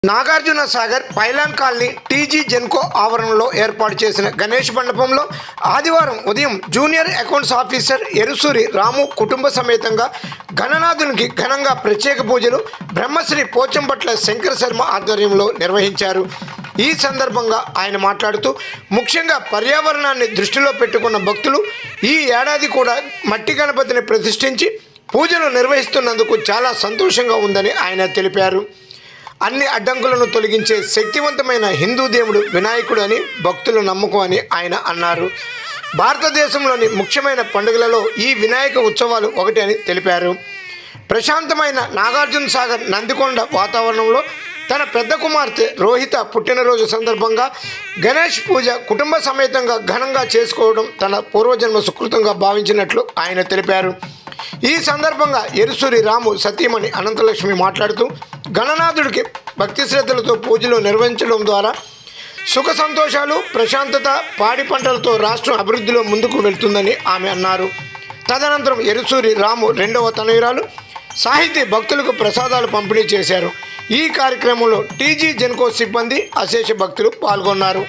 Nagarjuna Sagar pylon colony TG Genco ఆవరణలో ఏర్పాటు చేసిన గణేష్ మండపంలో ఆదివారం ఉదయం జూనియర్ అకౌంట్స్ ఆఫీసర్ ఎరుసూరి రాము కుటుంబ సమేతంగా గణనాథునికి ఘనంగా ప్రత్యేక పూజలు బ్రహ్మశ్రీ పోచంపట్ల శంకర శర్మ ఆధ్వర్యంలో నిర్వహించారు. ఈ సందర్భంగా ఆయన మాట్లాడుతూ ముఖ్యంగా పర్యావరణాన్ని దృష్టిలో పెట్టుకున్న భక్తులు ఈ ఏడాది కూడా మట్టి గణపతిని ప్రతిష్ఠించి పూజలు నిర్వహిస్తున్నందుకు చాలా సంతోషంగా ఉందని ఆయన తెలిపారు. అన్ని అడ్డంకులను తొలగించే శక్తివంతమైన హిందూ దేవుడు వినాయకుడు అని భక్తుల నమ్మకం అని ఆయన అన్నారు. భారతదేశంలోని ముఖ్యమైన పండుగలలో ఈ వినాయక ఉత్సవాలు ఒకటి అని తెలిపారు. ప్రశాంతమైన నాగార్జున సాగర్ నందికొండ వాతావరణంలో తన పెద్ద కుమార్తె రోహిత పుట్టినరోజు సందర్భంగా గణేష్ పూజ కుటుంబ సమేతంగా ఘనంగా చేసుకోవడం తన పూర్వజన్మ సుకృతంగా భావించినట్లు ఆయన తెలిపారు. ఈ సందర్భంగా ఎరుసూరి రాము సతీమణి అనంతలక్ష్మి మాట్లాడుతూ గణనాథుడికి భక్తి శ్రద్ధలతో పూజలు నిర్వహించడం ద్వారా సుఖ సంతోషాలు, ప్రశాంతత, పాడి పంటలతో రాష్ట్రం అభివృద్ధిలో ముందుకు వెళ్తుందని ఆమె అన్నారు. తదనంతరం ఎరుసూరి రాము రెండవ తనయురాలు సాహితీ భక్తులకు ప్రసాదాలు పంపిణీ చేశారు. ఈ కార్యక్రమంలో టీజీ జెన్కో సిబ్బంది, అశేష భక్తులు పాల్గొన్నారు.